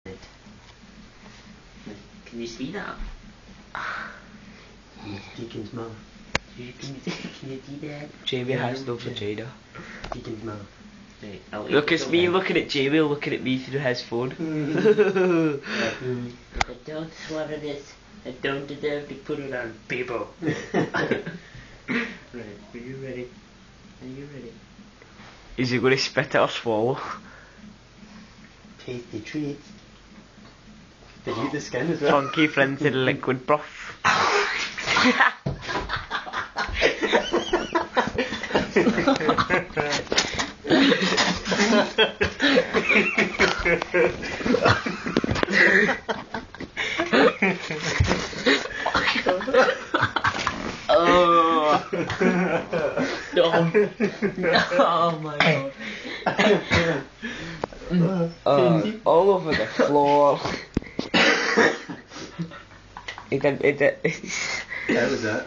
Can you see that? Deacon's mouth. Can you see that? Jamie has no vagina. Deacon's mouth. Right, Look, it's me looking at Jamie looking at me through his phone. If I don't swallow this, I don't deserve to put it on people. Right, are you ready? Are you ready? Is he going to spit it or swallow? Tasty treats. Did you eat the skin as well? Funky printed liquid broth. Oh no! Oh my god! All over the floor. It How was that?